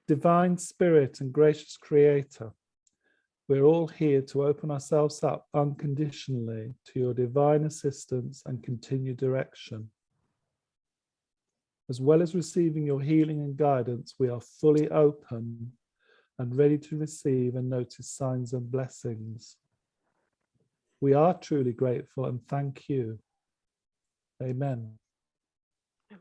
Divine Spirit and gracious Creator, we're all here to open ourselves up unconditionally to your divine assistance and continued direction. As well as receiving your healing and guidance, we are fully open and ready to receive and notice signs and blessings. We are truly grateful and thank you. Amen. Amen.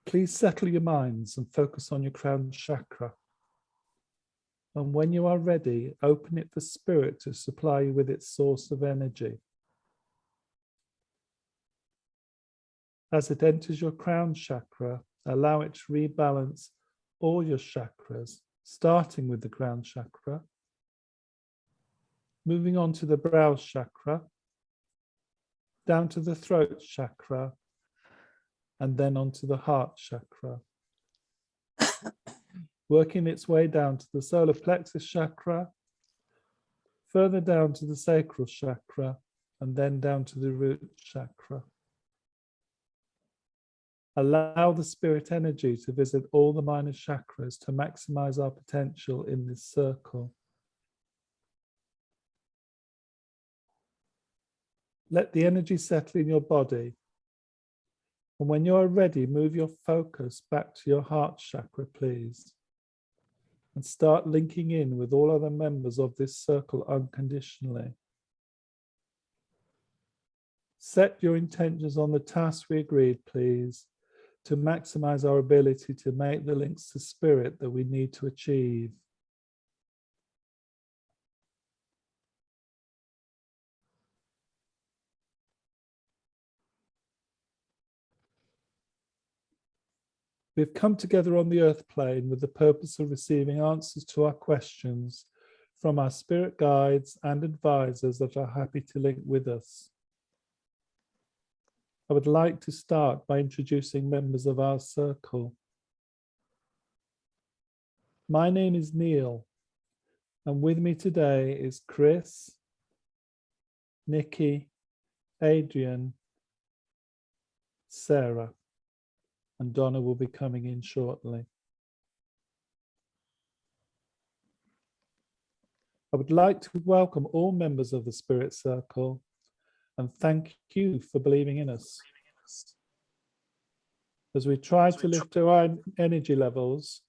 Please settle your minds and focus on your crown chakra. And when you are ready, open it for Spirit to supply you with its source of energy. As it enters your crown chakra, allow it to rebalance all your chakras, starting with the crown chakra, moving on to the brow chakra, down to the throat chakra, and then onto the heart chakra. Working its way down to the solar plexus chakra, further down to the sacral chakra, and then down to the root chakra. Allow the spirit energy to visit all the minor chakras to maximize our potential in this circle. Let the energy settle in your body. And when you are ready, move your focus back to your heart chakra, please. And start linking in with all other members of this circle unconditionally. Set your intentions on the task we agreed, please, to maximize our ability to make the links to spirit that we need to achieve. We've come together on the earth plane with the purpose of receiving answers to our questions from our spirit guides and advisors that are happy to link with us. I would like to start by introducing members of our circle. My name is Neil, and with me today is Chris, Nikki, Adrian, Sarah, and Donna will be coming in shortly. I would like to welcome all members of the Spirit Circle and thank you for believing in us. As we try to lift our energy levels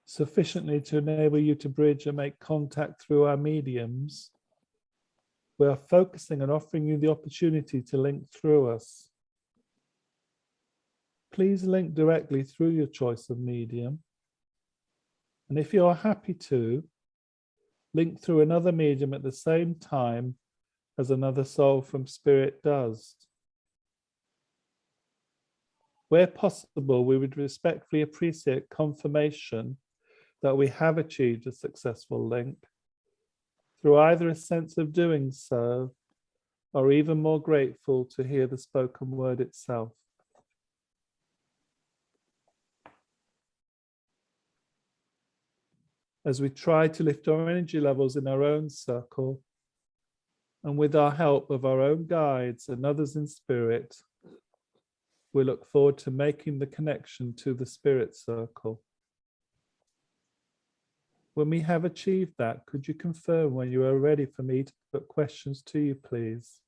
sufficiently to enable you to bridge and make contact through our mediums, we are focusing on offering you the opportunity to link through us. Please link directly through your choice of medium. And if you are happy to, link through another medium at the same time as another soul from spirit does. Where possible, we would respectfully appreciate confirmation that we have achieved a successful link through either a sense of doing so or even more grateful to hear the spoken word itself. As we try to lift our energy levels in our own circle, and with our help of our own guides and others in spirit, we look forward to making the connection to the spirit circle. When we have achieved that, could you confirm when you are ready for me to put questions to you, please?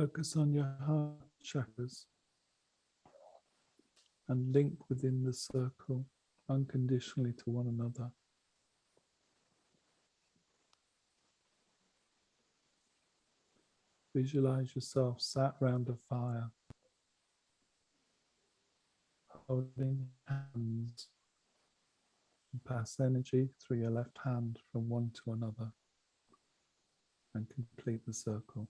Focus on your heart chakras and link within the circle unconditionally to one another. Visualize yourself sat round a fire, holding hands, and pass energy through your left hand from one to another and complete the circle.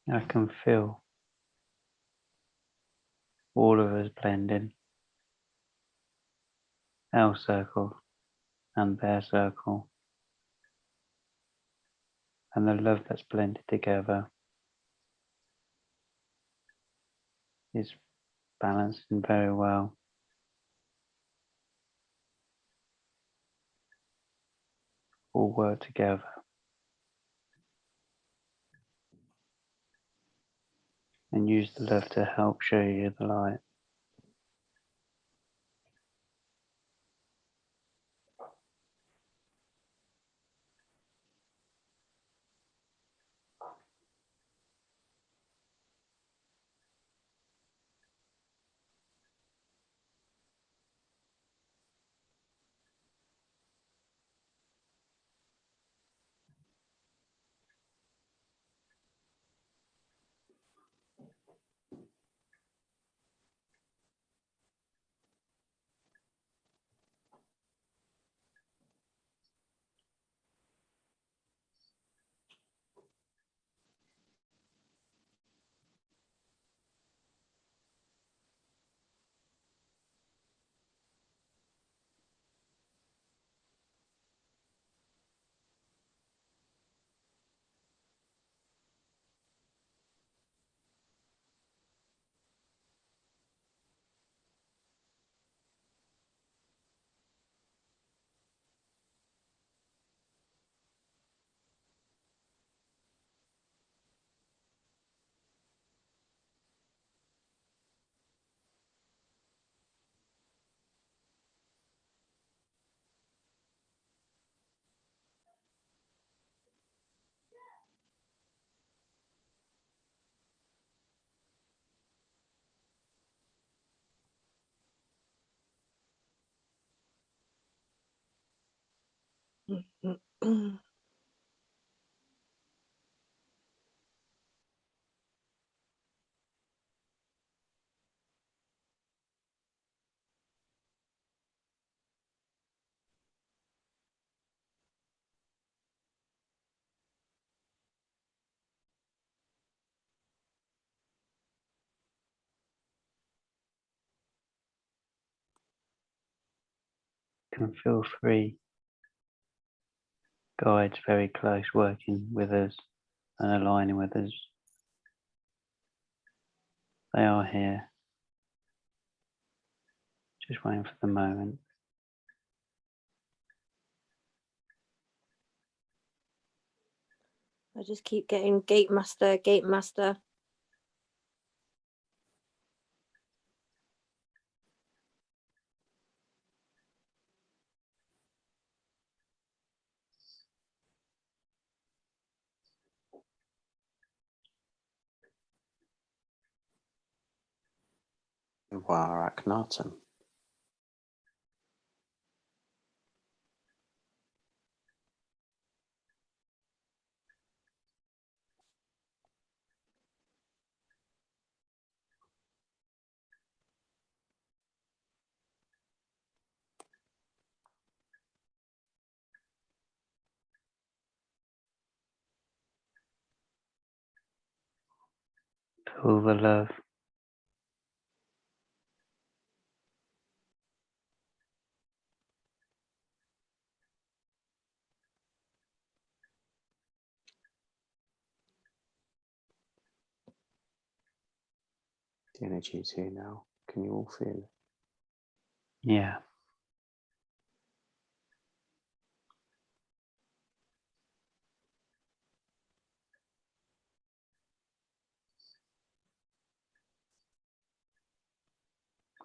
I can feel all of us blending, our circle and their circle, and the love that's blended together is balancing very well. All work together. And use the love to help show you the light. You can feel three guides very close, working with us and aligning with us. They are here, just waiting for the moment. I just keep getting gate master, gate master. Varaknatam. Feel the love. The energy is here now. Can you all feel it? Yeah.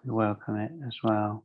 We welcome it as well.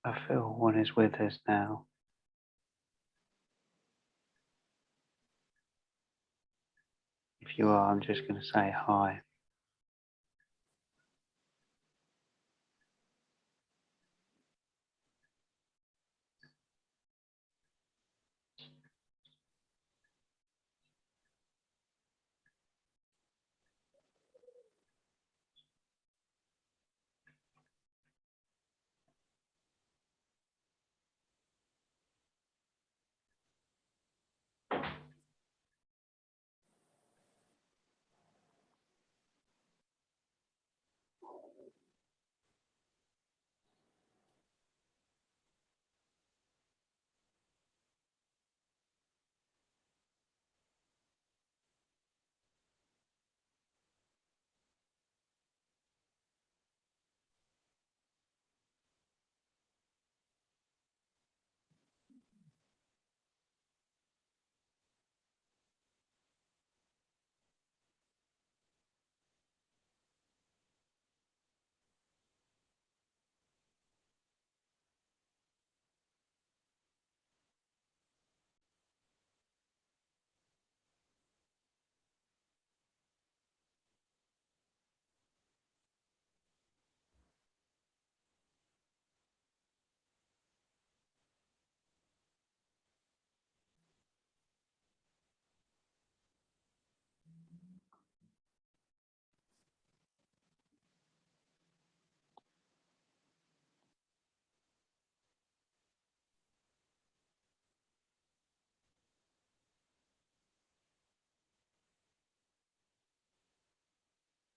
I feel one is with us now. If you are, I'm just going to say hi.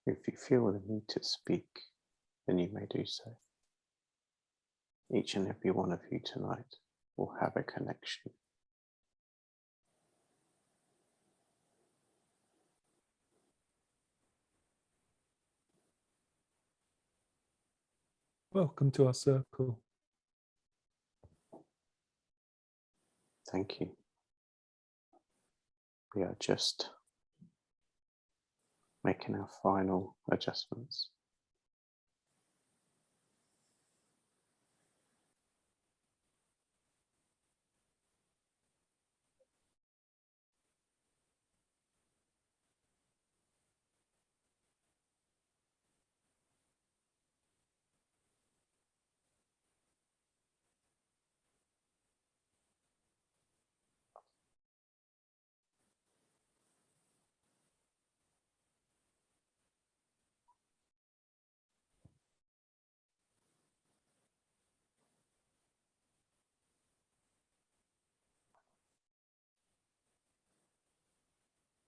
If you feel the need to speak, then you may do so. Each and every one of you tonight will have a connection. Welcome to our circle. Thank you. We are just making our final adjustments.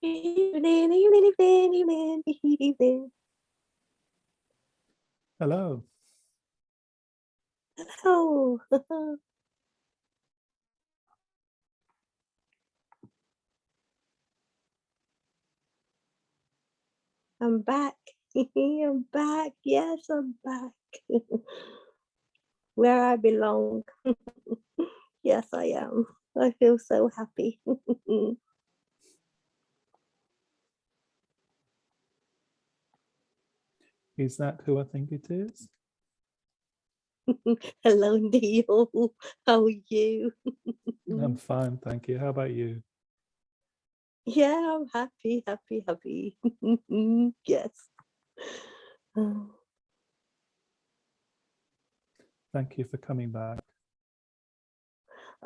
Evening, evening, evening, evening, evening. Hello. Oh, I'm back. I'm back. Yes, I'm back. Where I belong. Yes, I am. I feel so happy. Is that who I think it is? Hello, Neil. How are you? I'm fine, thank you. How about you? Yeah, I'm happy, happy, happy. Yes. Thank you for coming back.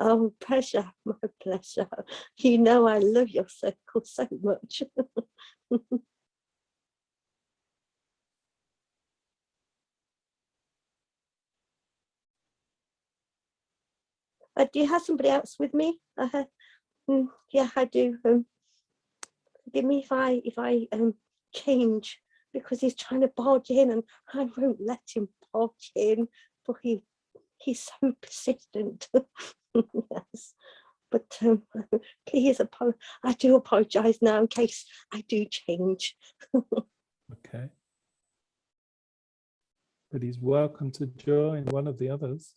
Oh, pleasure, my pleasure. You know I love your circle so much. Do you have somebody else with me? Yeah, I do. Forgive me if I change, because he's trying to barge in and I won't let him barge in, but he's so persistent. Yes. But please, I do apologise now in case I do change. Okay. But he's welcome to join one of the others.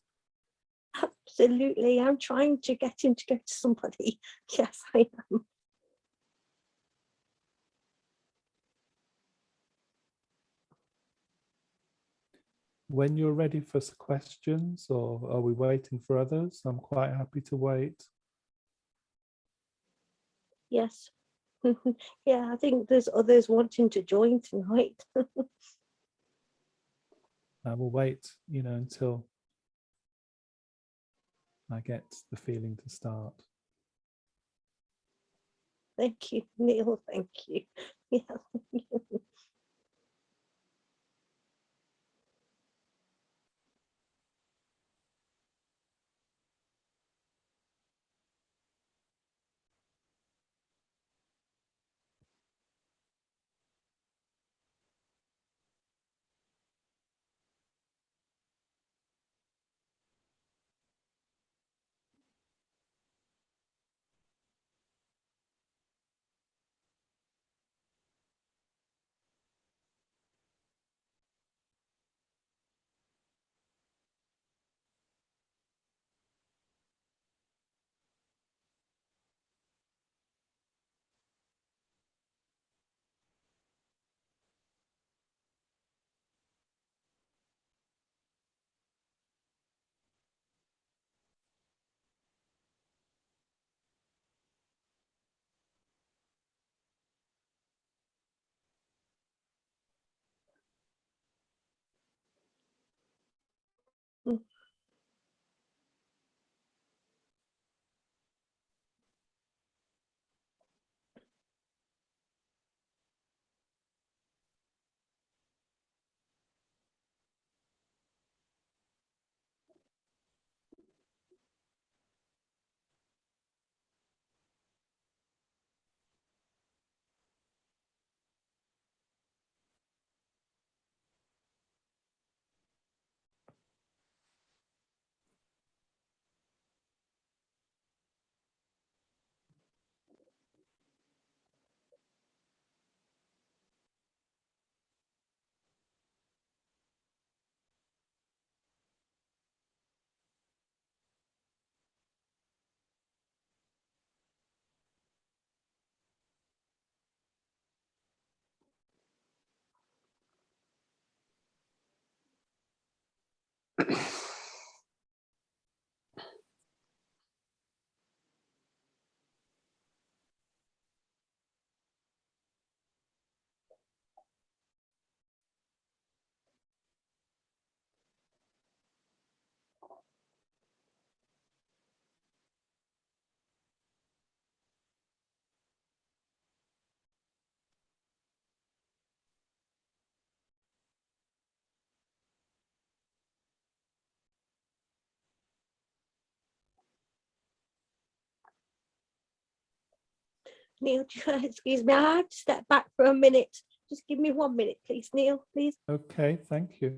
Absolutely, I'm trying to get him to go to somebody. Yes, I am. When you're ready for questions, or are we waiting for others? I'm quite happy to wait. Yes. Yeah, I think there's others wanting to join tonight. I will wait, until I get the feeling to start. Thank you, Neil. Thank you. Yeah. Neil, excuse me, I have to step back for a minute. Just give me 1 minute, please, Neil, please. Okay, thank you.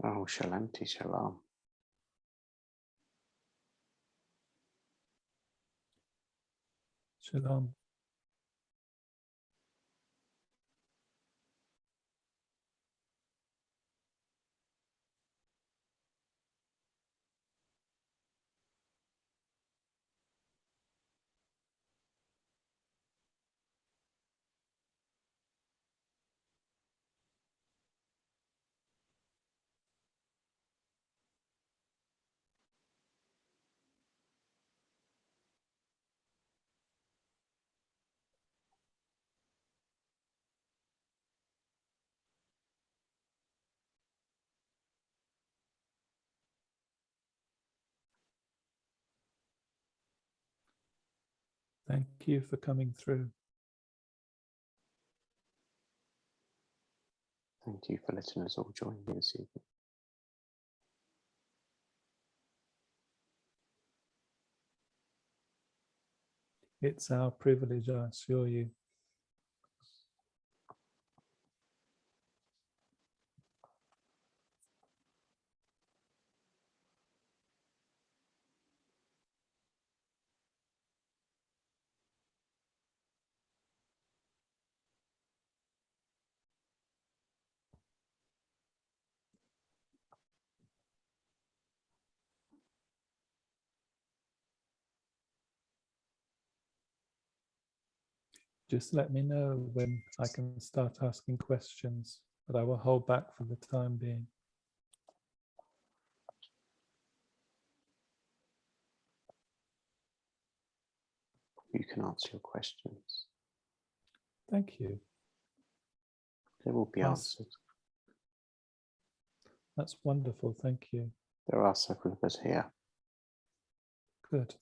Oh, Shalanti Shalom. Shalom. Thank you for coming through. Thank you for letting us all join you this evening. It's our privilege, I assure you. Just let me know when I can start asking questions, but I will hold back for the time being. You can answer your questions. Thank you. They will be Yes. answered. That's wonderful. Thank you. There are several of us here. Good.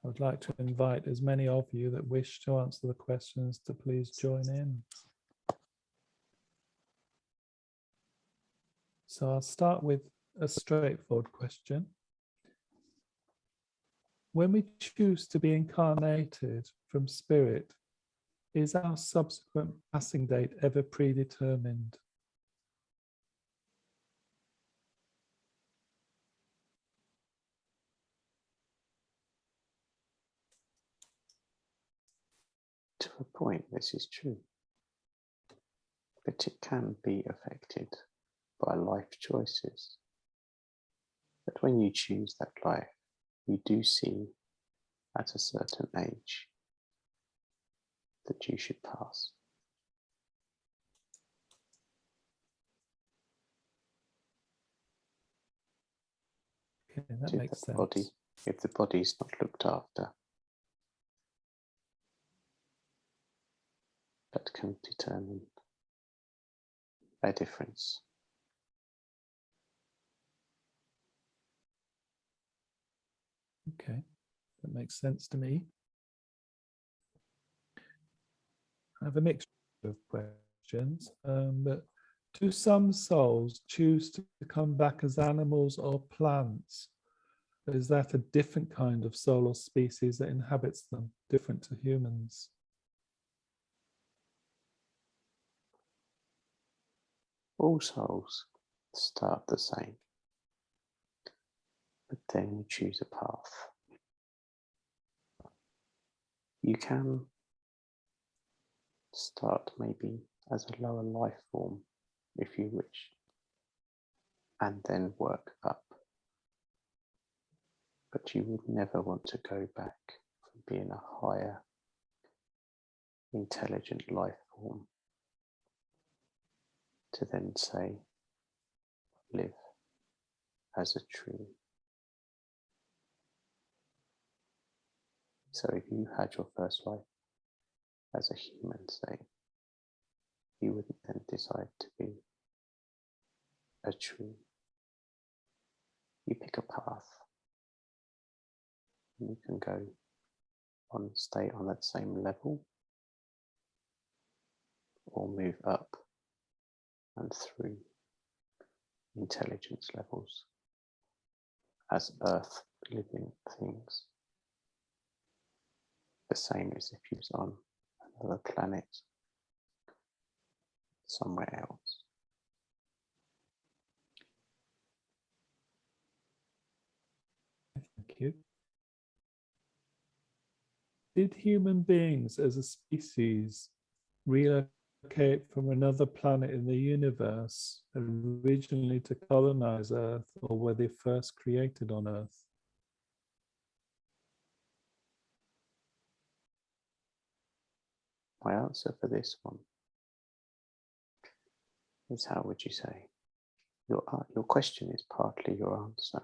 I would like to invite as many of you that wish to answer the questions to please join in. So I'll start with a straightforward question. When we choose to be incarnated from spirit, is our subsequent passing date ever predetermined? To a point, this is true. But it can be affected by life choices. But when you choose that life, you do see at a certain age that you should pass. Okay, that To makes the sense. body, if the body is not looked after, that can determine a difference. Okay, that makes sense to me. I have a mixture of questions, but do some souls choose to come back as animals or plants? Is that a different kind of soul or species that inhabits them, different to humans? All souls start the same, but then you choose a path. You can start maybe as a lower life form, if you wish, and then work up. But you would never want to go back from being a higher, intelligent life form to then say, live as a tree. So if you had your first life as a human, say, you wouldn't then decide to be a tree. You pick a path, and you can go on, stay on that same level, or move up and through intelligence levels as earth living things. The same as if you was on another planet somewhere else. Thank you. Did human beings as a species relocate from another planet in the universe originally to colonize Earth, or were they first created on Earth? My answer for this one is, how would you say? Your question is partly your answer,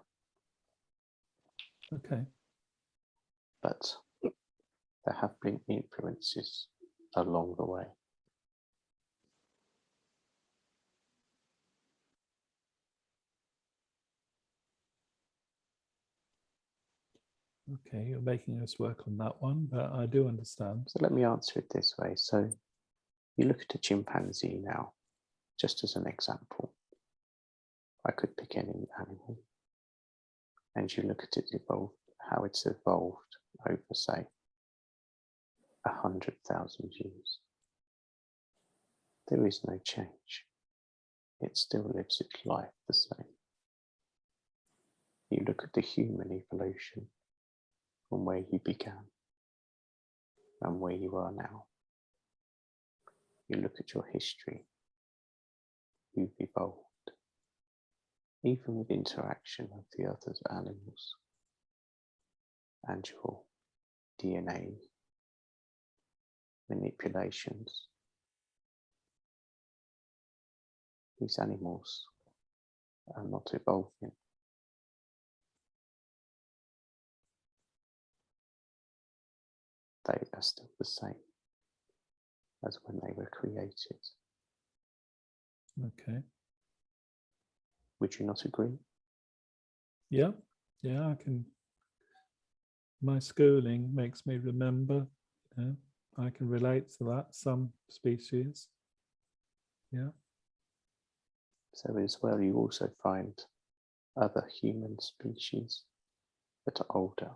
Okay. but there have been influences along the way. Okay, you're making us work on that one, but I do understand. So let me answer it this way. So you look at a chimpanzee now, just as an example. I could pick any animal, and you look at it evolve, how it's evolved over, say, 100,000 years. There is no change. It still lives its life the same. You look at the human evolution from where you began and where you are now. You look at your history. You've evolved, even with interaction with the other animals and your DNA manipulations. These animals are not evolving. They are still the same as when they were created. Okay. Would you not agree? Yeah, yeah, I can. My schooling makes me remember. Yeah, I can relate to that. Some species. Yeah. So as well, you also find other human species that are older,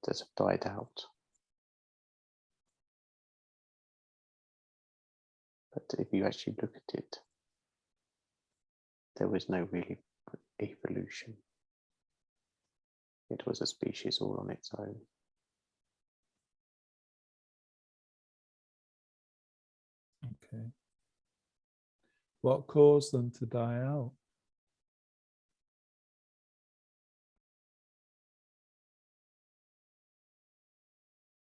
that have died out. But if you actually look at it, there was no really evolution. It was a species all on its own. Okay. What caused them to die out?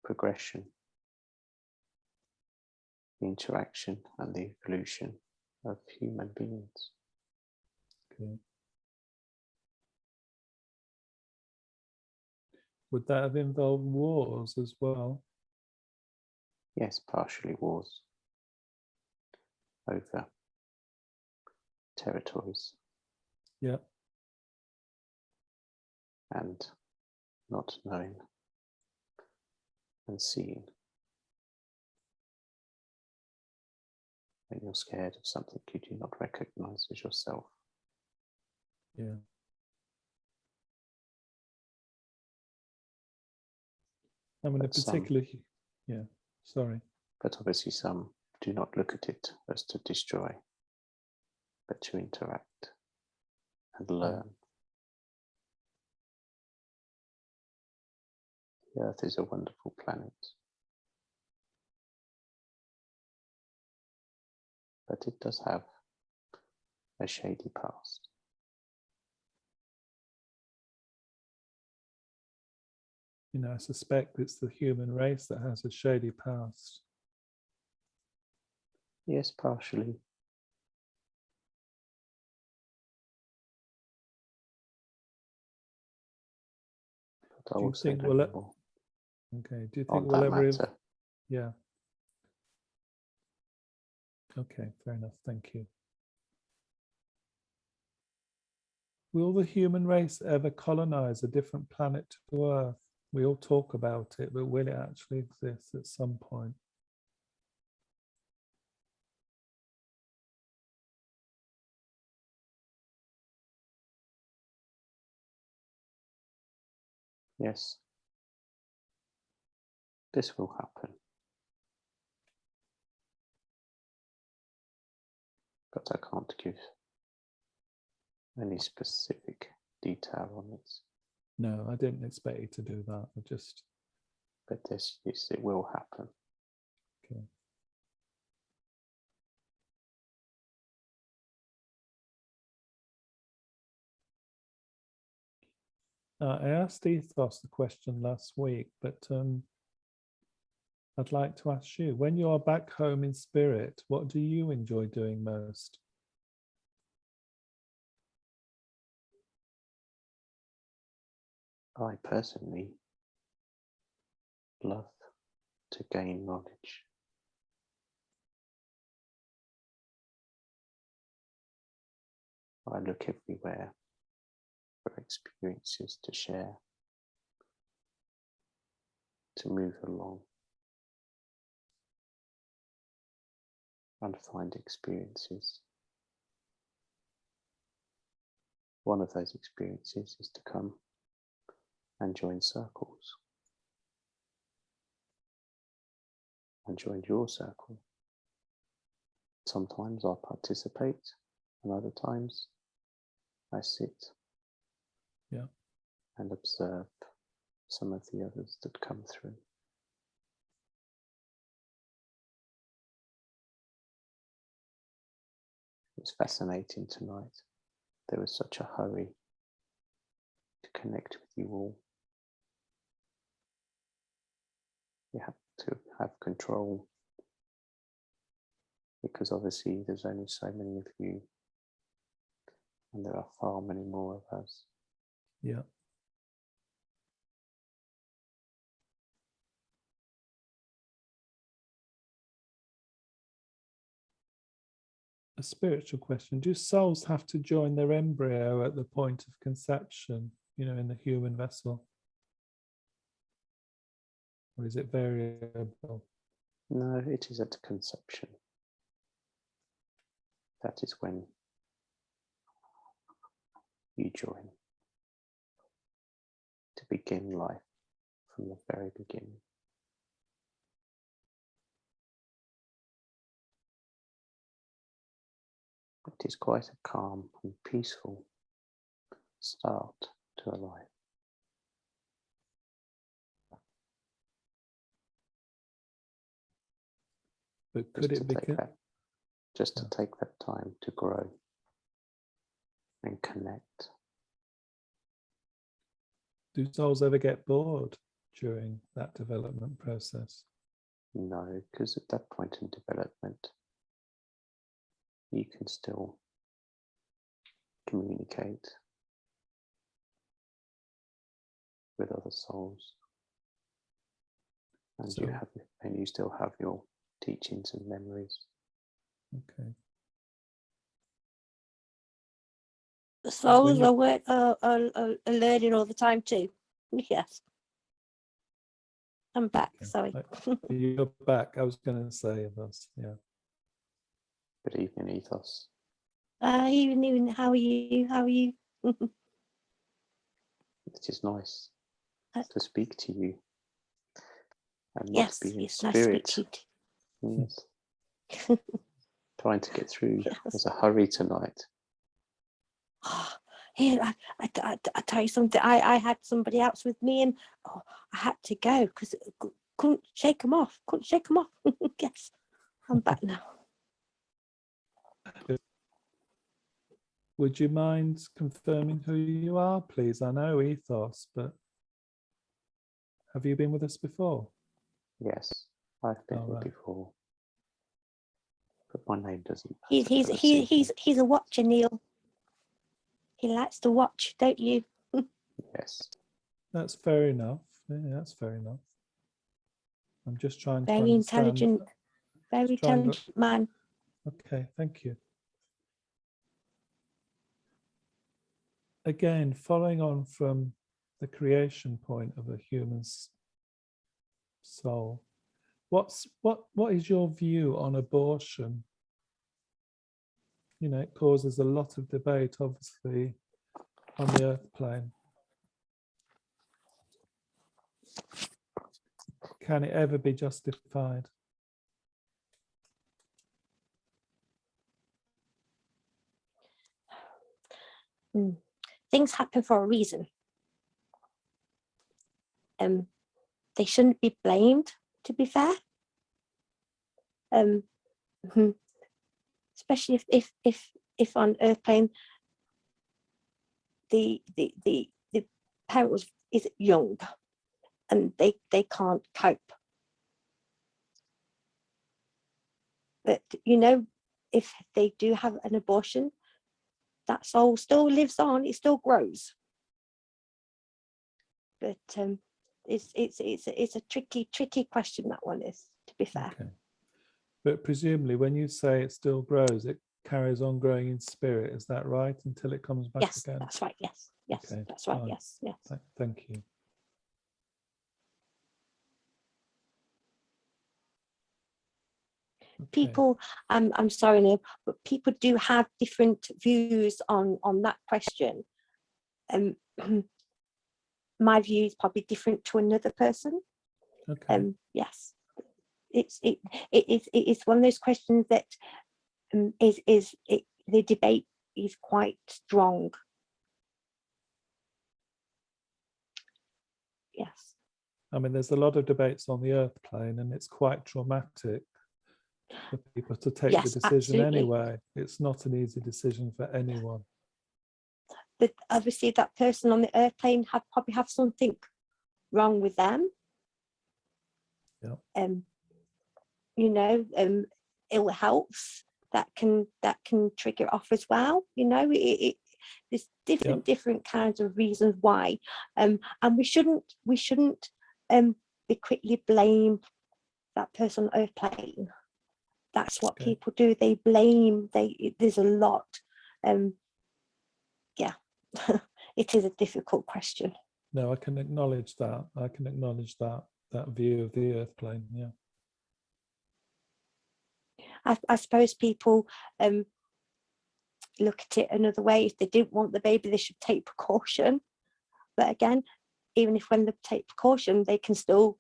Progression, the interaction and the evolution of human beings. Okay. Would that have involved wars as well? Yes, partially wars over territories Yeah. and not knowing and seeing. When you're scared of something you do not recognize as yourself. Yeah. I mean, a But some- particular. Yeah. Sorry. But obviously some do not look at it as to destroy, but to interact and learn. The Earth is a wonderful planet, but it does have a shady past. You know, I suspect it's the human race that has a shady past. Yes, partially. But I Do you also think don't we'll know more Okay. Do you think on we'll that ever? matter. Yeah. Okay. Fair enough. Thank you. Will the human race ever colonize a different planet to Earth? We all talk about it, but will it actually exist at some point? Yes, this will happen. But I can't give any specific detail on it. No, I didn't expect you to do that. I just, But yes, it will happen. okay. I asked Ethos the question last week, but I'd like to ask you, when you're back home in spirit, what do you enjoy doing most? I personally love to gain knowledge. I look everywhere for experiences to share, to move along, and find experiences. One of those experiences is to come and join circles, and join your circle. Sometimes I participate, and other times I sit and observe some of the others that come through. It was fascinating tonight. There was such a hurry to connect with you all. You have to have control, because obviously there's only so many of you, and there are far many more of us. Yeah. A spiritual question. Do souls have to join their embryo at the point of conception, in the human vessel? Or is it variable? No, it is at conception. That is when you join to begin life from the very beginning. It is quite a calm and peaceful start to a life. But could it be? Just to take that time to grow and connect. Do souls ever get bored during that development process? No, because at that point in development, you can still communicate with other souls, and you still have your teachings and memories. Okay. The souls are learning all the time too. Yes. I'm back, Okay. sorry. You're back. I was going to say this. Yeah. Good evening, Ethos. Even, how are you? How are you? It is nice to speak to you and not Yes, be in it's nice to speak spirit. to you. Yes. Trying to get through. Yes. There's a hurry tonight. Here, I tell you something. I had somebody else with me, and I had to go because couldn't shake them off. Yes, I'm back now. Would you mind confirming who you are, please? I know Ethos, but have you been with us before? Yes, I've been here right. before, but my name doesn't He's matter for this evening. he's a watcher, Neil. He likes to watch, don't you? Yes. That's fair enough. Yeah, that's fair enough. I'm just trying to Very understand. intelligent, very intelligent man. Okay, thank you. Again, following on from the creation point of a human's soul, what is your view on abortion? It causes a lot of debate, obviously, on the earth plane. Can it ever be justified? Things happen for a reason. They shouldn't be blamed, to be fair. Especially if on earth plane the parent is young and they can't cope. But if they do have an abortion, that soul still lives on, it still grows. But it's a tricky question, that one is, to be fair. Okay. But presumably when you say it still grows, it carries on growing in spirit, is that right? Until it comes back Yes, again? that's right, yes. Yes, Okay, that's right. fine. Yes, yes. Thank you. Okay. People, I'm sorry, Neil, but people do have different views on that question. My view is probably different to another person. Okay. Yes, it is one of those questions that the debate is quite strong. Yes. I mean, there's a lot of debates on the earth plane, and it's quite traumatic for people to take the Yes, decision absolutely. anyway. It's not an easy decision for anyone. But obviously that person on the airplane probably have something wrong with them. Yeah. You know, ill health that can trigger off as well. You know, there's different kinds of reasons why, and we shouldn't be quickly blame that person on airplane. That's what Okay. people do. They blame. There's a lot. Yeah, it is a difficult question. No, I can acknowledge that. I can acknowledge that view of the earth plane. Yeah. I suppose people look at it another way. If they didn't want the baby, they should take precaution. But again, even if when they take precaution, they can still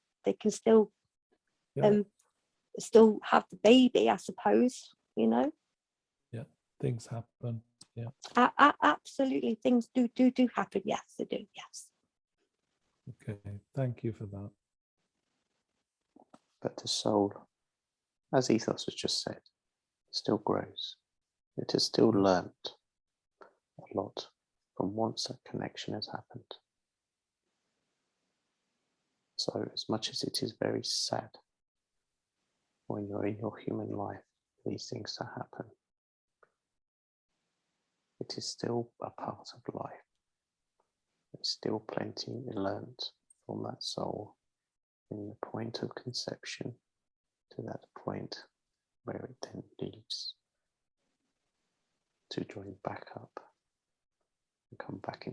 Yeah. still have the baby, I suppose. You know. Yeah. Things happen. Yeah. Absolutely, things do happen. Yes, they do. Yes. Okay. Thank you for that. But the soul, as Ethos has just said, still grows. It has still learnt a lot from once that connection has happened. So as much as it is very sad when you're in your human life, these things to happen, it is still a part of life. There's still plenty learnt from that soul in the point of conception to that point where it then leaves to join back up and come back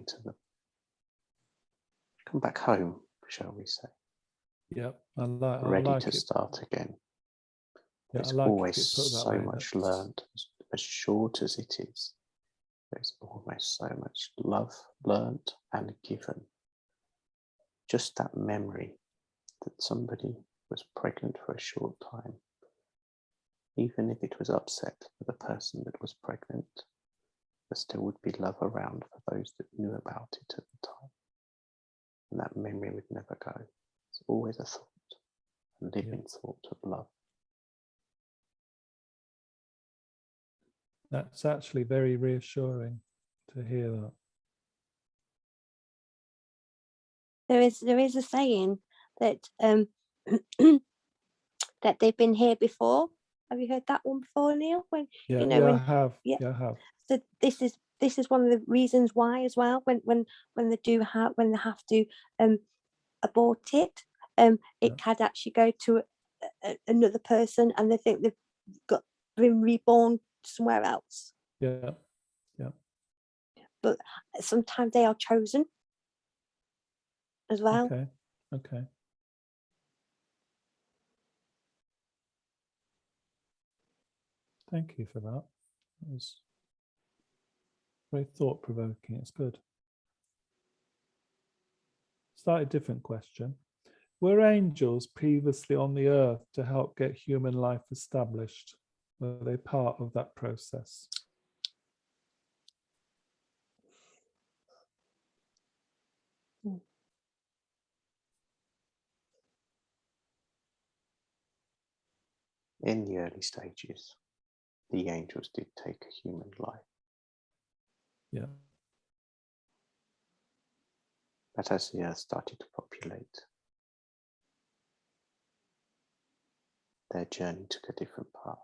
home, shall we say. Yeah. I Ready like to it. start again. Yeah, There's I like always it put that so way. much learned, as short as it is. There's almost so much love learned and given. Just that memory that somebody was pregnant for a short time, even if it was upset for the person that was pregnant, there still would be love around for those that knew about it at the time. And that memory would never go. It's always a thought, a living thought of love. That's actually very reassuring to hear that. There is a saying that that they've been here before. Have you heard that one before, Neil? When Yeah, you know, I have. yeah. I have. So this is one of the reasons why as well. When they have to abort it, it can actually go to another person, and they think they've been reborn somewhere else. Yeah. Yeah. But sometimes they are chosen as well. Okay. Okay. Thank you for that. It was very thought-provoking. It's good. Slightly different question. Were angels previously on the earth to help get human life established? Were they part of that process? In the early stages, the angels did take a human life. Yeah. But as the earth started to populate, their journey took a different path.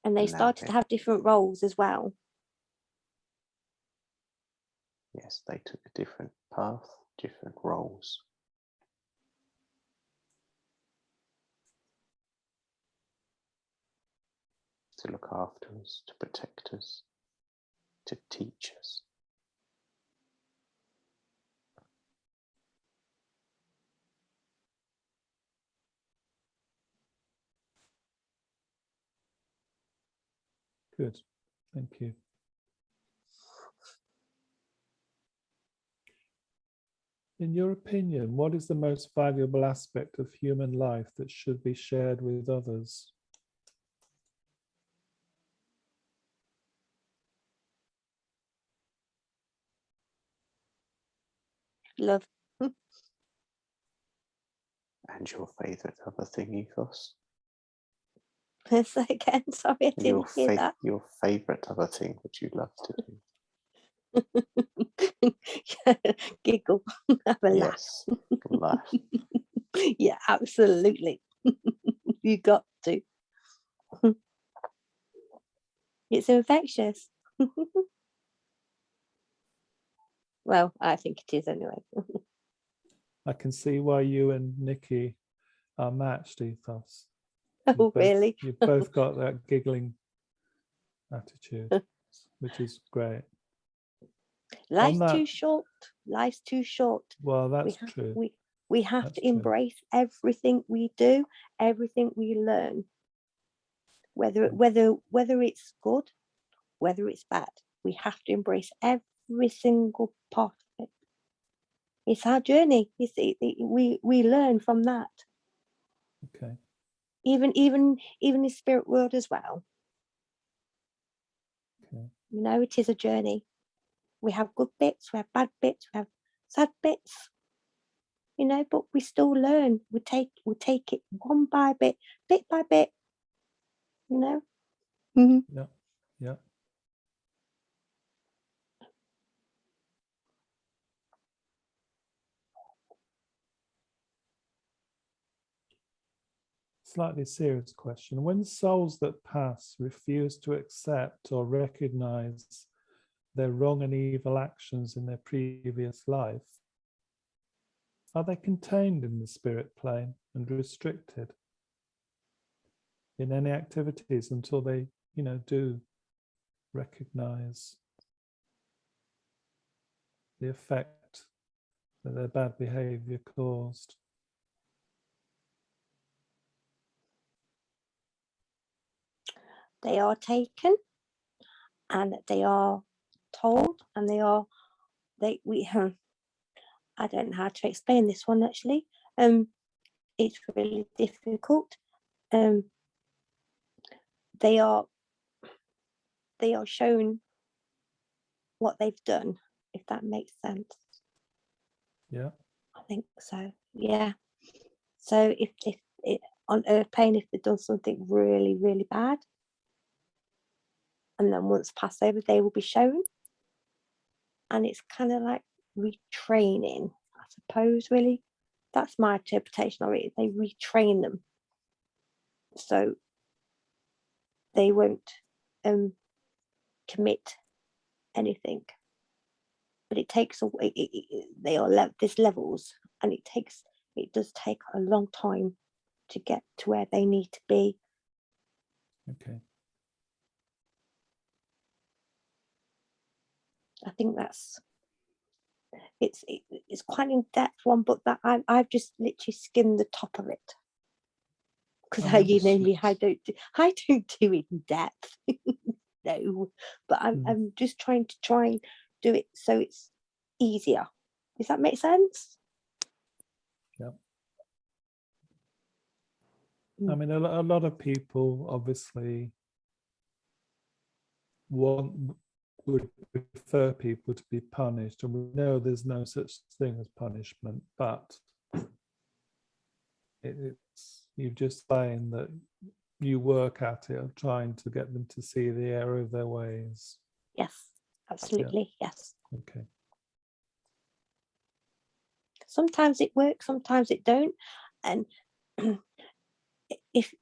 And they started to have different roles as well. Yes, they took a different path, different roles. to look after us, to protect us, to teach us. Good. Thank you. In your opinion, what is the most valuable aspect of human life that should be shared with others? Love. And your favourite other thing, Ethos? Say again, sorry, I didn't hear that. Your favourite other thing that you love to do? Giggle, have a laugh. Yes, laugh. Yeah, absolutely. You got to. It's infectious. Well, I think it is anyway. I can see why you and Nikki are matched, Ethos. Oh, really? You've both got that giggling attitude, which is great. Life's that- too short. Life's too short. Well, that's true. We have That's to true. embrace everything we do, everything we learn, whether it's good, whether it's bad. We have to embrace every single part of it. It's our journey. We learn from that. Okay. Even in spirit world as well. Okay. You know, it is a journey. We have good bits, we have bad bits, we have sad bits. You know, but we still learn. We take it one by bit by bit. You know. Mm-hmm. Yeah. Yeah. Slightly serious question. When souls that pass refuse to accept or recognize their wrong and evil actions in their previous life, are they contained in the spirit plane and restricted in any activities until they, do recognize the effect that their bad behavior caused? They are taken, and they are told, and we I don't know how to explain this one actually. It's really difficult. They are shown what they've done, if that makes sense. Yeah. I think so. Yeah. So if it, on earth plane, if they've done something really, really bad, and then once passed over, they will be shown. And it's kind of like retraining, I suppose, really. That's my interpretation of it. They retrain them. So they won't commit anything. But it takes away, they are there's levels, and it does take a long time to get to where they need to be. Okay. I think it's quite an in-depth one, but that I've just literally skimmed the top of it, because I don't do it in depth. No, but I'm just trying to do it so it's easier. Does that make sense? Yeah. I mean, a lot of people obviously would prefer people to be punished, and we know there's no such thing as punishment, but it's you're just saying that you work at it of trying to get them to see the error of their ways. Yes, absolutely. Yeah. Yes. Okay. Sometimes it works, sometimes it don't, and if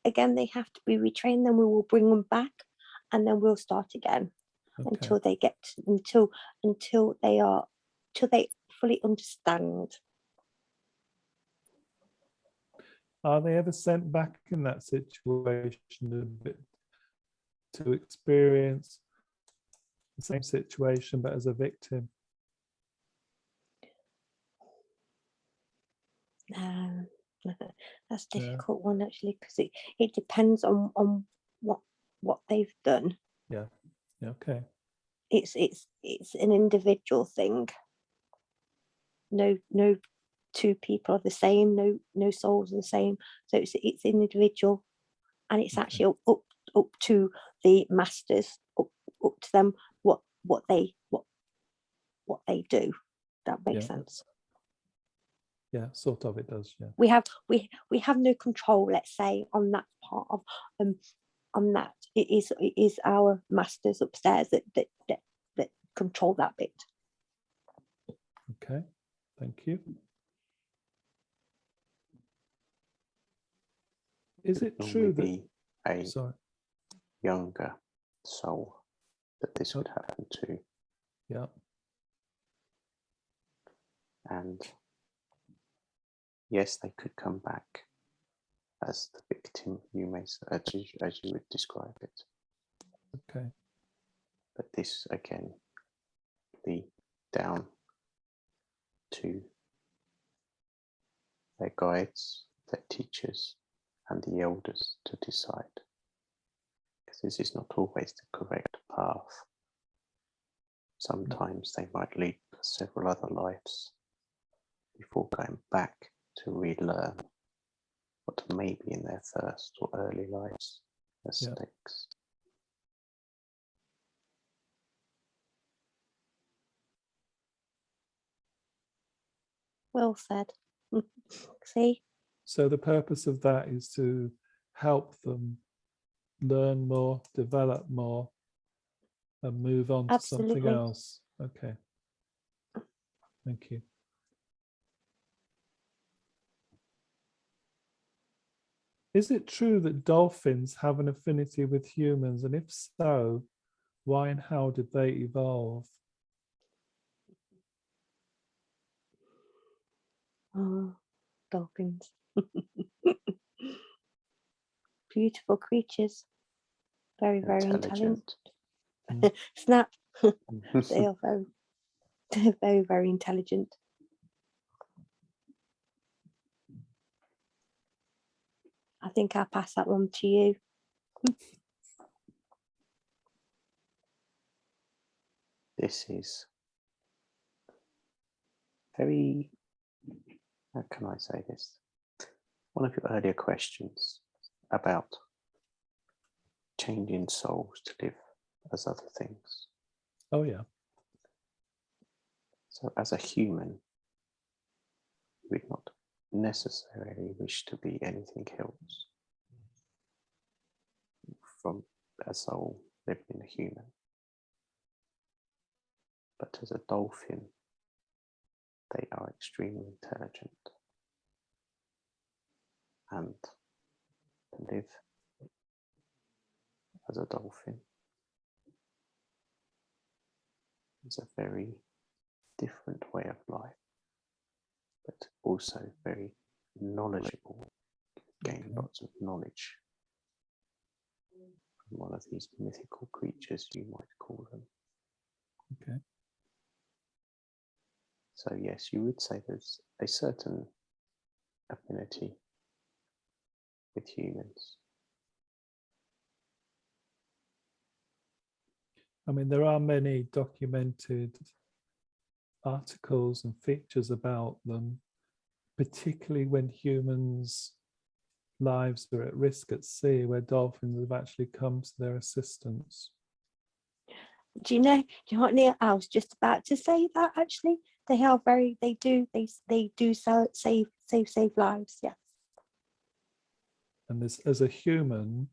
again they have to be retrained, then we will bring them back, and then we'll start again. Okay. Until they get until they fully understand. Are they ever sent back in that situation a bit to experience the same situation but as a victim? That's a Yeah. difficult one actually, because it depends on what they've done. Yeah. Okay. It's an individual thing. No two people are the same. No souls are the same. So it's individual, and it's Okay. actually up to the masters, up to them what they do. That makes Yeah. sense. Yeah, sort of, it does. Yeah. We have no control, let's say, on that part of on that. It is our masters upstairs that control that bit. Okay. Thank you. Is it Normally true that? be a Sorry. younger soul that this would Oh. happen to, Yeah. and yes, they could come back as the victim, you may say, as you would describe it. Okay. But this again be down to their guides, their teachers, and the elders to decide, because this is not always the correct path. Sometimes they might lead several other lives before going back to relearn what may be in their first or early lives mistakes. Well said. See, So the purpose of that is to help them learn more, develop more, and move on to something absolutely. else. Okay. Thank you. Is it true that dolphins have an affinity with humans? And if so, why and how did they evolve? Oh, dolphins. Beautiful creatures. Very, very intelligent. Mm. Snap. They are they're very, very intelligent. I think I'll pass that one to you. This is very, how can I say this? One of your earlier questions about changing souls to live as other things. Oh, yeah. So as a human, we would not necessarily wish to be anything else from a soul living in a human. But as a dolphin, they are extremely intelligent. And to live as a dolphin is a very different way of life, but also very knowledgeable, gain Okay. lots of knowledge from one of these mythical creatures, you might call them. Okay. So yes, you would say there's a certain affinity with humans. I mean, there are many documented articles and features about them, particularly when humans' lives are at risk at sea, where dolphins have actually come to their assistance. Do you know what, Neil? I was just about to say that actually. They do save lives, yes. And this, as a human,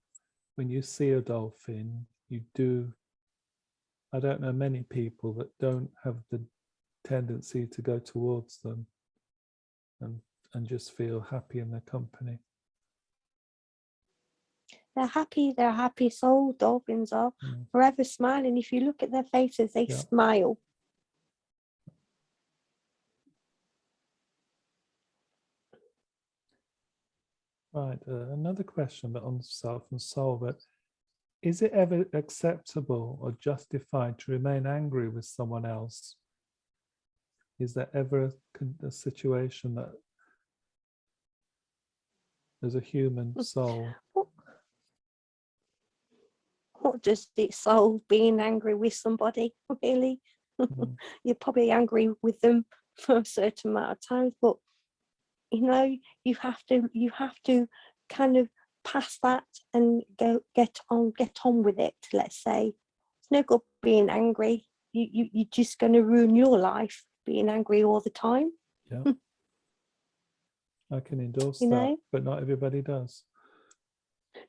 when you see a dolphin, you do, I don't know many people that don't have the tendency to go towards them and just feel happy in their company. They're happy soul. Dolphins are forever smiling. If you look at their faces, they smile. Right. Another question, but on self and soul. But is it ever acceptable or justified to remain angry with someone else? Is there ever a situation that there's a human soul? What does it solve being angry with somebody, really? Mm. You're probably angry with them for a certain amount of times, but you have to kind of pass that and get on with it. Let's say it's no good being angry. You're just going to ruin your life being angry all the time. Yeah. I can endorse You that, know? but not everybody does.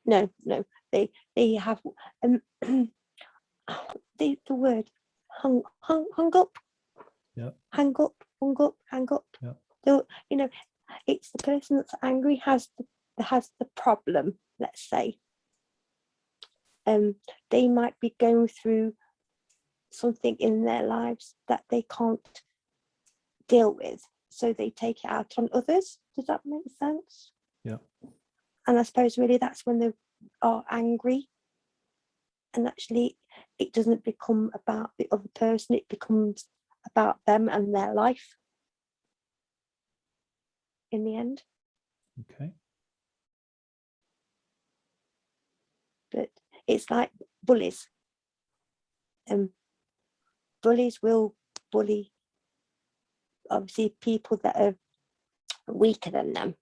No, they have the word hung up. Yeah. Hang up. Yeah. It's the person that's angry has the problem, let's say. They might be going through something in their lives that they can't deal with, so they take it out on others. Does that make sense? Yeah. And I suppose really that's when they are angry, and actually it doesn't become about the other person, it becomes about them and their life in the end. Okay. But it's like bullies. Bullies will bully, obviously, people that are weaker than them,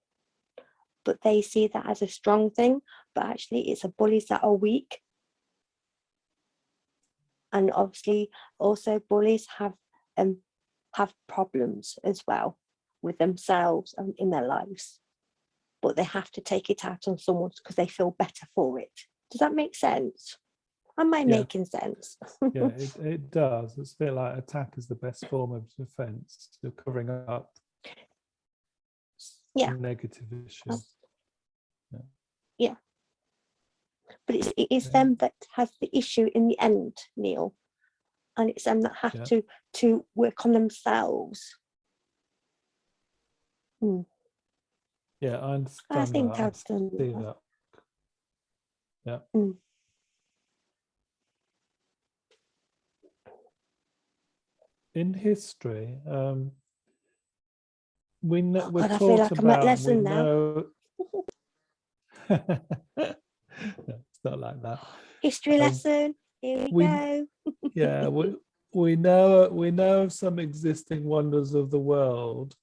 but they see that as a strong thing, but actually it's the bullies that are weak. And obviously also bullies have problems as well with themselves and in their lives, but they have to take it out on someone because they feel better for it. Does that make sense? Am I making sense? Yeah, it does. It's a bit like attack is the best form of defense. You're covering up negative issues. Yeah. But it is them that has the issue in the end, Neil. And it's them that have to work on themselves. Yeah, I understand. I think that. I've done see that. Yeah. In history, we're I feel taught like I'm at about. lesson now. It's not like that. History lesson. Here we go. Yeah, we know of some existing wonders of the world,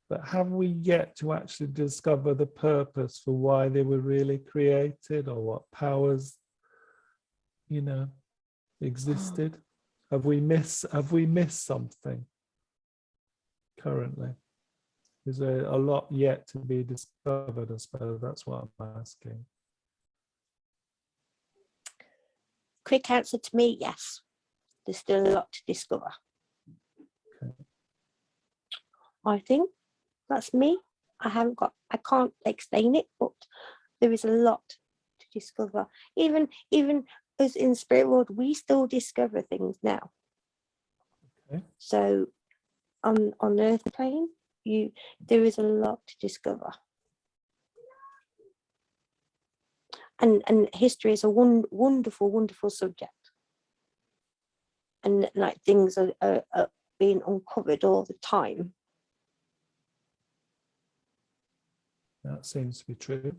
but have we yet to actually discover the purpose for why they were really created, or what powers, existed? Have we missed something currently? Is there a lot yet to be discovered? I suppose that's what I'm asking. Quick answer to me, yes. There's still a lot to discover. Okay. I think that's me. I can't explain it, but there is a lot to discover. Even us in the spirit world, we still discover things now. Okay. So on earth plane, there is a lot to discover. And history is a wonderful subject. And like things are being uncovered all the time. That seems to be true.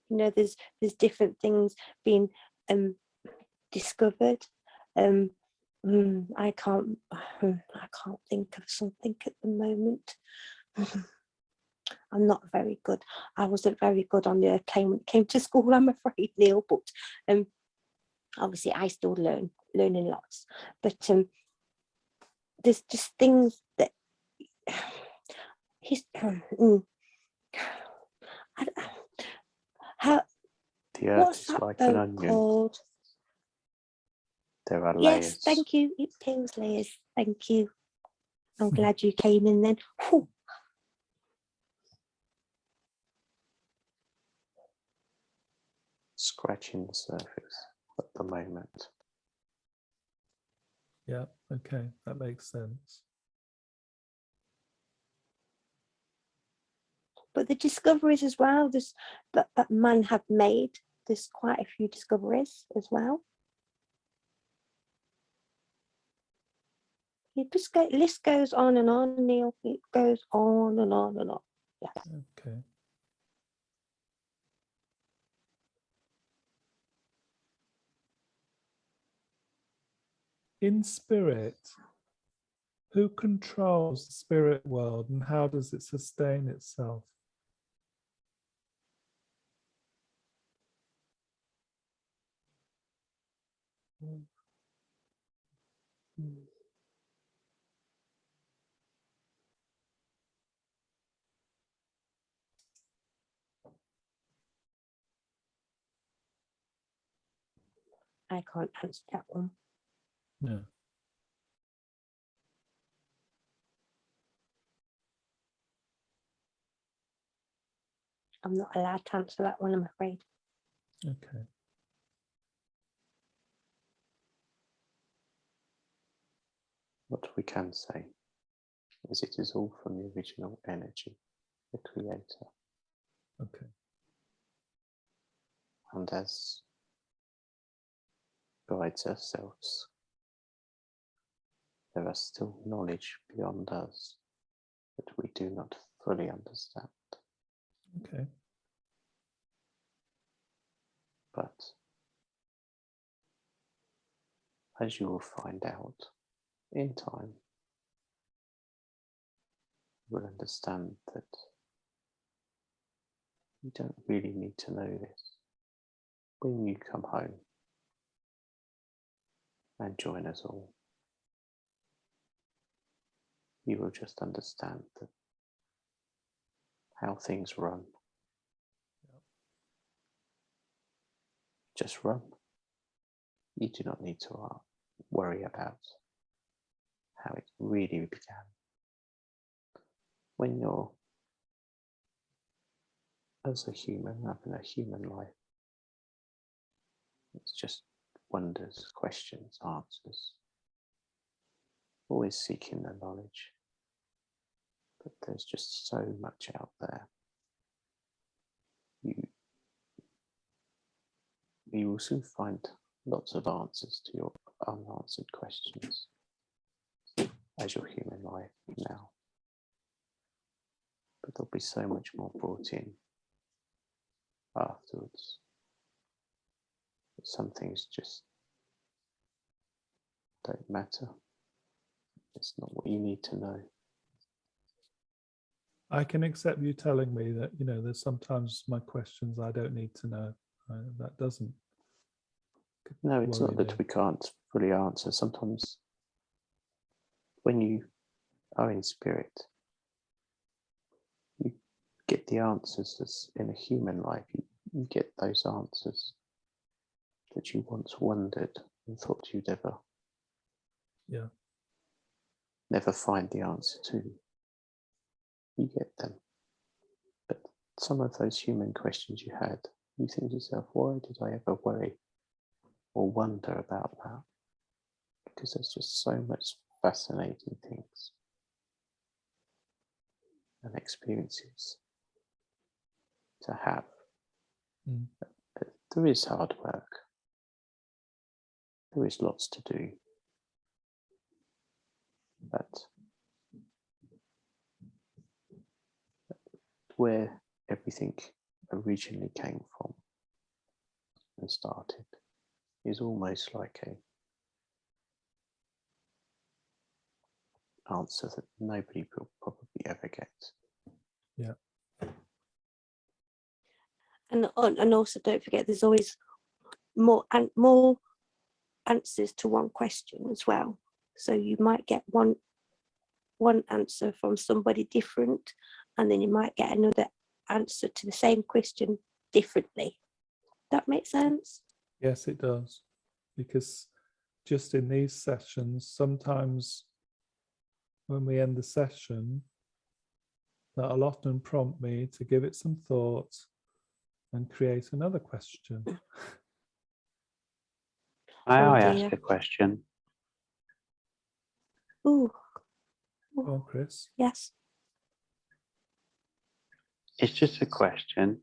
There's different things being discovered. I can't think of something at the moment. I'm not very good. I wasn't very good on the earth plane when it came to school, I'm afraid, Neil, but obviously I still learning lots. But there's just things that The earth what's is that like an boat onion. called? There are layers. Yes, thank you. It peels layers. Thank you. I'm glad you came in then. Whew. Scratching the surface at the moment. Yeah, okay, that makes sense. But the discoveries as well, that man have made, there's quite a few discoveries as well. List goes on and on, Neil. It goes on and on and on. Yes. Okay. In spirit, who controls the spirit world and how does it sustain itself? I can't answer that one. No. I'm not allowed to answer that one, I'm afraid. Okay. What we can say is it is all from the original energy, the creator. Okay. And as guides ourselves, there are still knowledge beyond us that we do not fully understand. Okay. But as you will find out in time, you will understand that you don't really need to know this. When you come home and join us all, you will just understand that how things run. Just run. You do not need to worry about how it really began. When you're, as a human, having a human life, it's just wonders, questions, answers, always seeking the knowledge. But there's just so much out there. You will soon find lots of answers to your unanswered questions as your human life now. But there'll be so much more brought in afterwards. But some things just don't matter. It's not what you need to know. I can accept you telling me that, you know, there's sometimes my questions I don't need to know. That doesn't. No, it's not worry that me. we can't fully answer. Sometimes when you are in spirit, you get the answers that's in a human life. You get those answers that you once wondered and thought you'd never find the answer to. You get them. But some of those human questions you had, you think to yourself, why did I ever worry or wonder about that? Because there's just so much fascinating things and experiences to have. Mm. There is hard work. There is lots to do. But where everything originally came from and started is almost like a answer that nobody will probably ever get. Yeah. And also don't forget, there's always more answers to one question as well. So you might get one answer from somebody different, and then you might get another answer to the same question differently. That makes sense? Yes, it does. Because just in these sessions, sometimes when we end the session, that'll often prompt me to give it some thought and create another question. May Oh I dear. ask a question? Ooh, Go on, Chris. yes. It's just a question.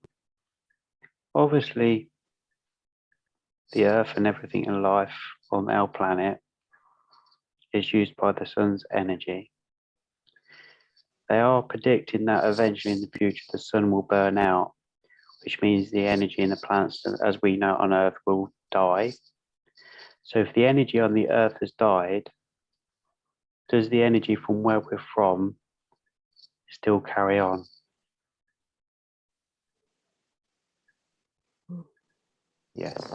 Obviously, the Earth and everything in life on our planet is used by the sun's energy. They are predicting that eventually in the future the sun will burn out, which means the energy in the planets as we know on Earth will die. So if the energy on the Earth has died, does the energy from where we're from still carry on? Yes.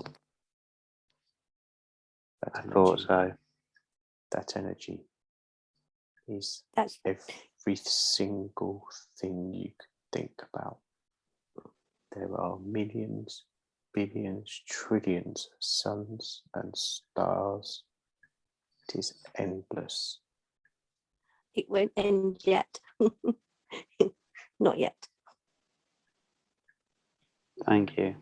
I thought so. That energy is That's every single thing you could think about. There are millions, billions, trillions of suns and stars. It is endless. it won't end yet. Not yet. Thank you.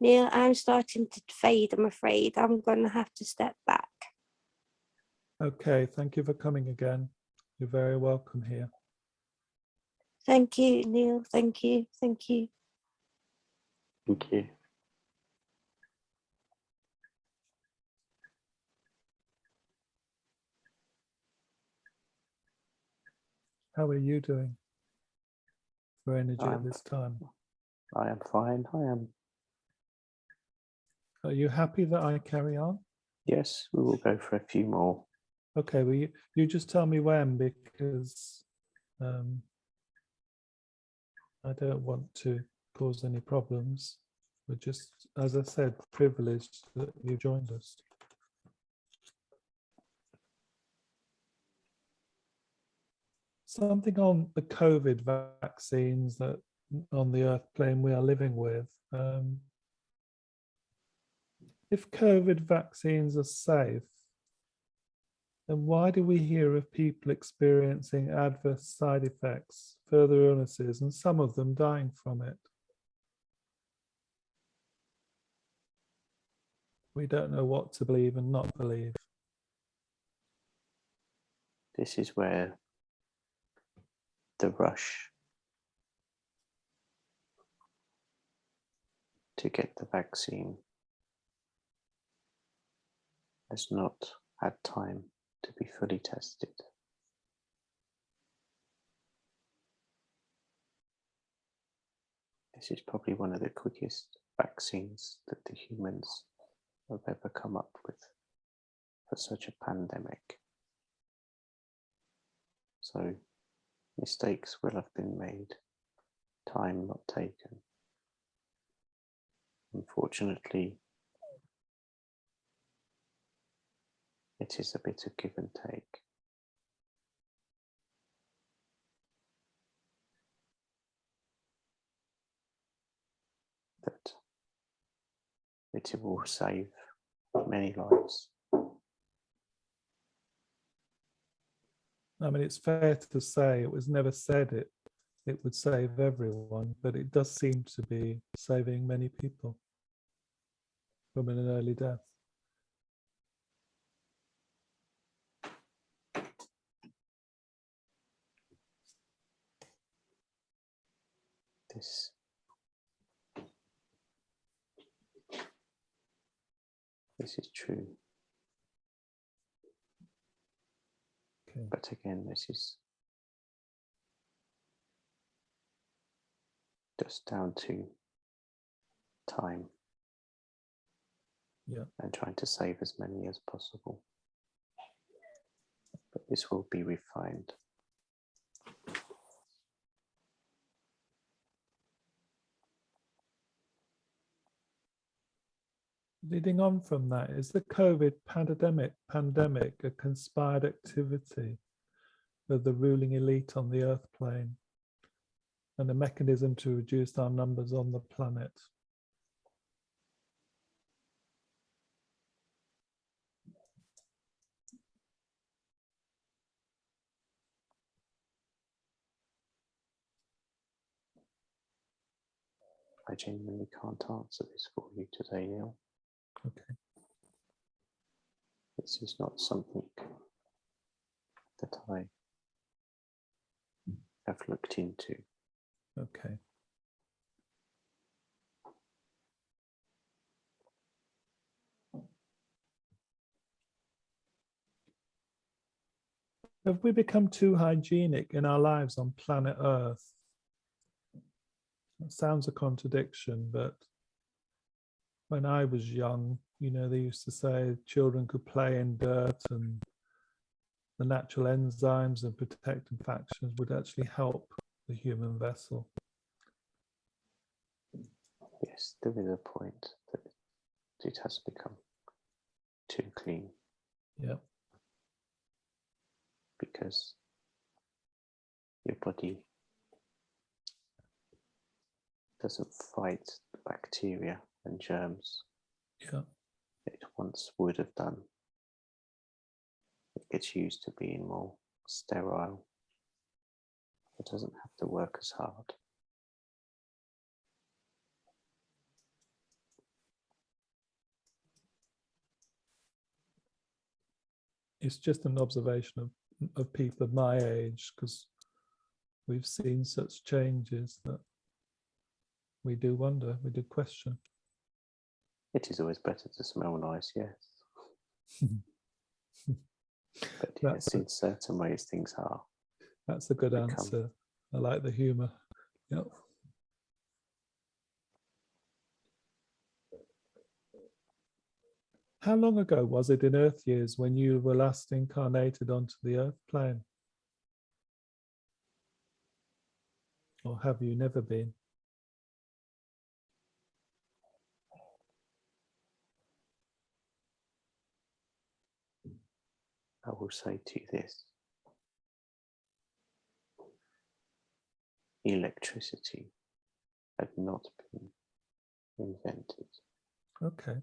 Neil, I'm starting to fade, I'm afraid. I'm going to have to step back. Okay, thank you for coming again. You're very welcome here. Thank you, Neil. Thank you. Thank you. Thank you. How are you doing for energy at I'm- this time? I am fine. I am. Are you happy that I carry on? Yes, we will go for a few more. Okay, well, you just tell me when, because I don't want to cause any problems. We're just, as I said, privileged that you joined us. Something on the COVID vaccines that on the Earth plane we are living with. If COVID vaccines are safe, then why do we hear of people experiencing adverse side effects, further illnesses, and some of them dying from it? We don't know what to believe and not believe. This is where the rush to get the vaccine has not had time to be fully tested. This is probably one of the quickest vaccines that the humans have ever come up with for such a pandemic. So mistakes will have been made, time not taken. Unfortunately, it is a bit of give and take. That it will save many lives. I mean, it's fair to say it was never said it would save everyone, but it does seem to be saving many people from an early death. This is true. Okay. But again, this is just down to time. Yeah. And trying to save as many as possible. But this will be refined. Leading on from that, is the COVID pandemic a conspired activity of the ruling elite on the Earth plane and a mechanism to reduce our numbers on the planet? I genuinely can't answer this for you today, Neil. Okay. This is not something that I have looked into. Okay. Have we become too hygienic in our lives on planet Earth? It sounds a contradiction, but when I was young, you know, they used to say children could play in dirt and the natural enzymes and protective factors would actually help the human vessel. Yes, there is a point that it has become too clean Yeah. because your body doesn't fight the bacteria and germs Yeah. it once would have done. It gets used to being more sterile. It doesn't have to work as hard. It's just an observation of people of my age, because we've seen such changes that we do wonder, we do question. It is always better to smell nice, yes. But yes, in certain ways things are. That's a good answer. I like the humor. Yep. How long ago was it in Earth years when you were last incarnated onto the Earth plane? Or have you never been? I will say to you this. Electricity had not been invented. Okay.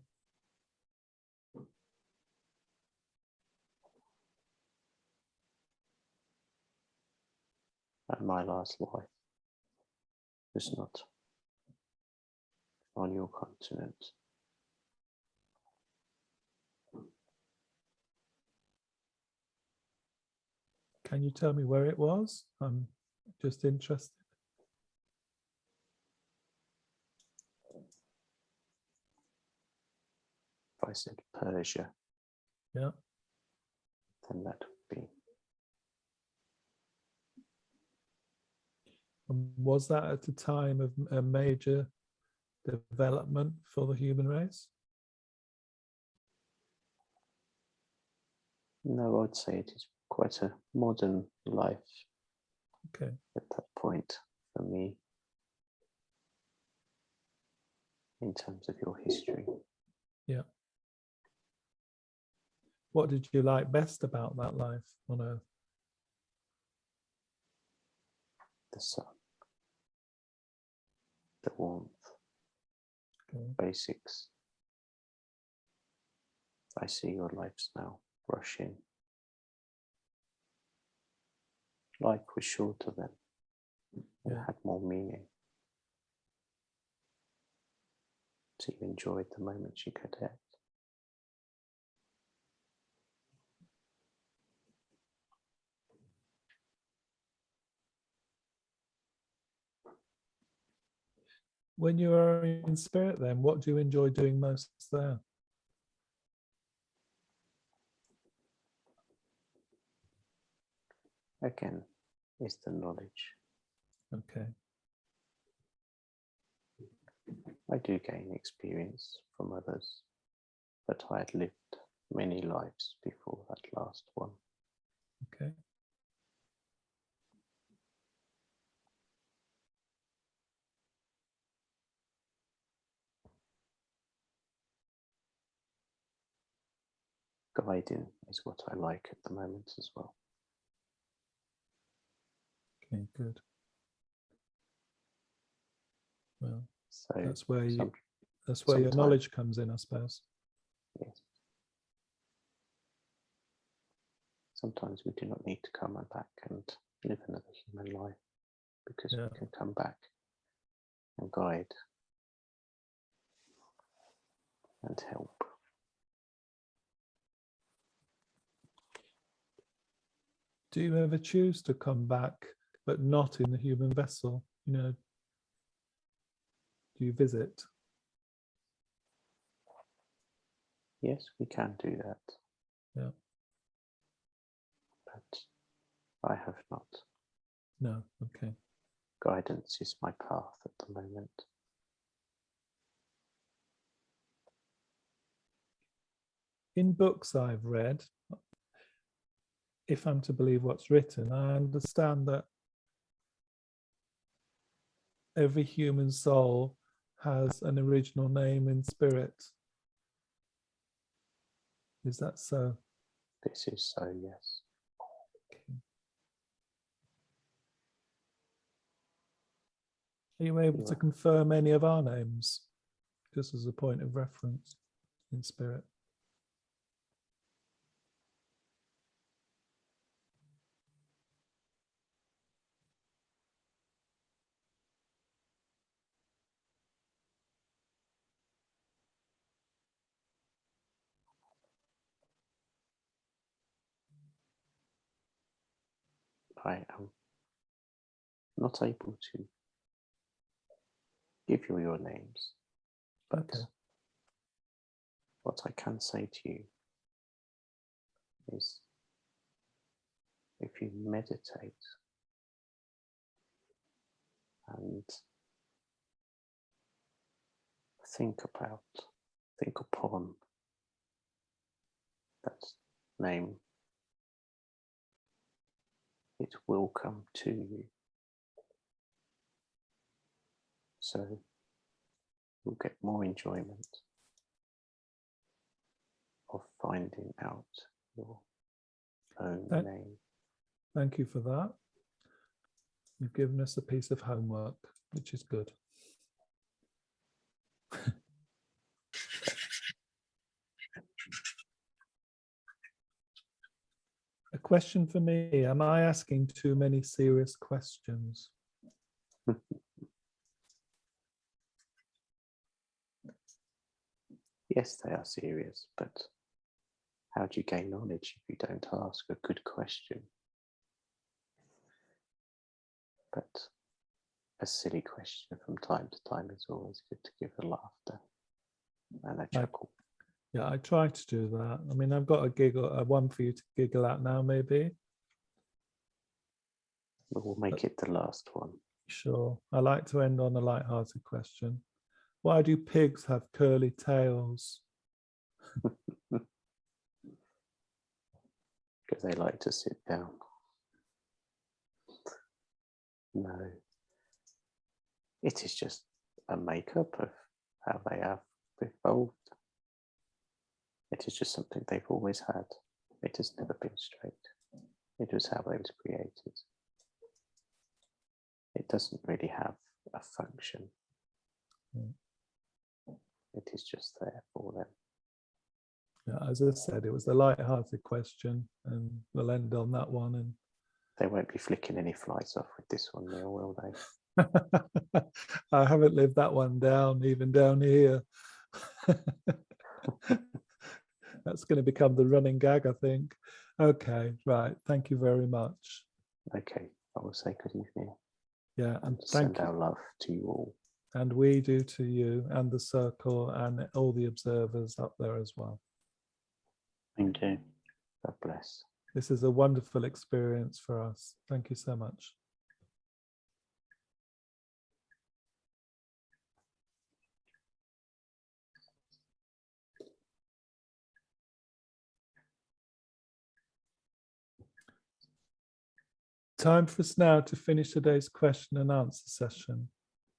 And my last life was not on your continent. Can you tell me where it was? I'm just interested. If I said Persia, Yeah. then that would be. And was that at the time of a major development for the human race? No, I'd say it is quite a modern life Okay. at that point for me in terms of your history. Yeah. What did you like best about that life on Earth? The sun, the warmth, Okay. basics. I see your lives now rushing. Life was shorter then and Yeah. had more meaning. So you enjoyed the moments you could have. When you are in spirit then, what do you enjoy doing most there? Again, is the knowledge. Okay. I do gain experience from others, but I had lived many lives before that last one. Okay. Guiding is what I like at the moment as well. Okay, good. Well, So that's where you, some, that's where your sometimes- knowledge comes in, I suppose. yes. Sometimes we do not need to come back and live another human life because Yeah. we can come back and guide and help. Do you ever choose to come back, but not in the human vessel? You know, do you visit? Yes, we can do that. Yeah. But I have not. No, okay. Guidance is my path at the moment. In books I've read, if I'm to believe what's written, I understand that every human soul has an original name in spirit. Is that so? This is so, yes. Are you able to Yeah. confirm any of our names, just as a point of reference in spirit? I am not able to give you your names, but Okay. what I can say to you is if you meditate and think upon that name, it will come to you. So you'll get more enjoyment of finding out your own name. Thank you for that. You've given us a piece of homework, which is good. A question for me, am I asking too many serious questions? Yes, they are serious, but how do you gain knowledge if you don't ask a good question? But a silly question from time to time is always good to give a laughter and a chuckle. Yeah, I try to do that. I mean, I've got a giggle, one for you to giggle at now, maybe. We'll make it the last one. Sure. I like to end on a light-hearted question. Why do pigs have curly tails? Because they like to sit down. No. It is just a makeup of how they have evolved. It is just something they've always had. It has never been straight. It was how they was created. It doesn't really have a function. It is just there for them. Yeah, as I said, it was a light-hearted question, and we'll end on that one. And They won't be flicking any flies off with this one, Neil, will they? I haven't lived that one down, even down here. That's going to become the running gag, I think. Okay, right. Thank you very much. Okay, I will say good evening. Yeah, And thank send you. our love to you all. And we do to you and the circle and all the observers up there as well. Thank you. God bless. This is a wonderful experience for us. Thank you so much. Time for us now to finish today's question and answer session.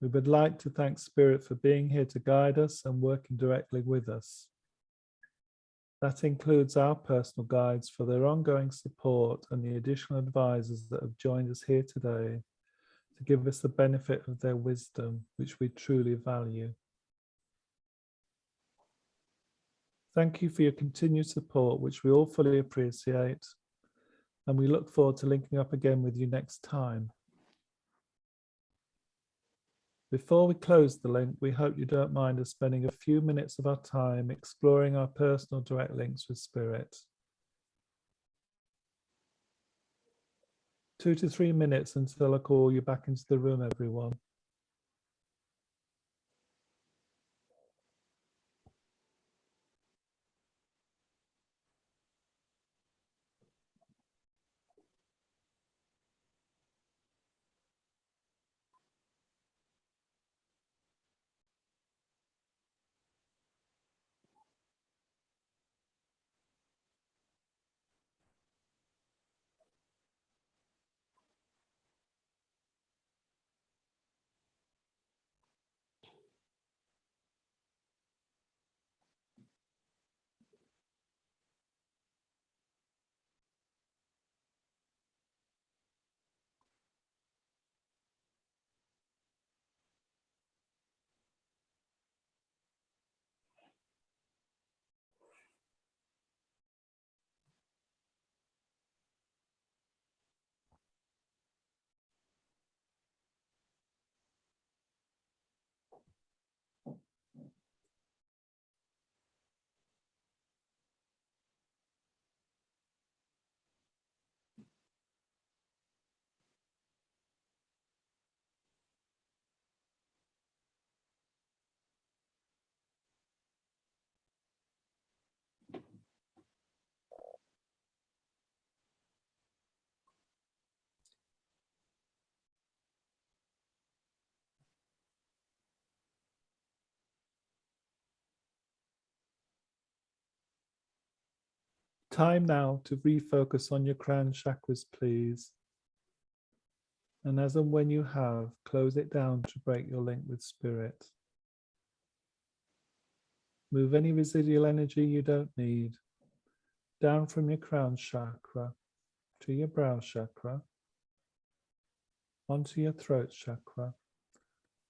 We would like to thank Spirit for being here to guide us and working directly with us. That includes our personal guides for their ongoing support and the additional advisors that have joined us here today to give us the benefit of their wisdom, which we truly value. Thank you for your continued support, which we all fully appreciate, and we look forward to linking up again with you next time. Before we close the link, we hope you don't mind us spending a few minutes of our time exploring our personal direct links with Spirit. 2 to 3 minutes until I call you back into the room, everyone. Time now to refocus on your crown chakras, please. And as and when you have, close it down to break your link with spirit. Move any residual energy you don't need down from your crown chakra to your brow chakra, onto your throat chakra,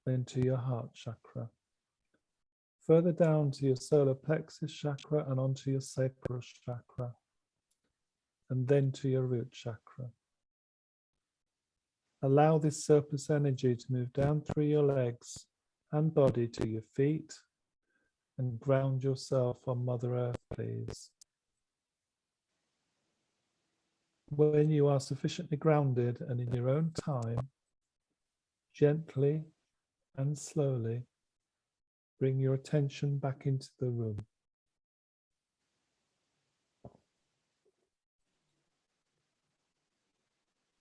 then to your heart chakra. Further down to your solar plexus chakra and onto your sacral chakra, and then to your root chakra. Allow this surplus energy to move down through your legs and body to your feet and ground yourself on Mother Earth, please. When you are sufficiently grounded and in your own time, gently and slowly bring your attention back into the room.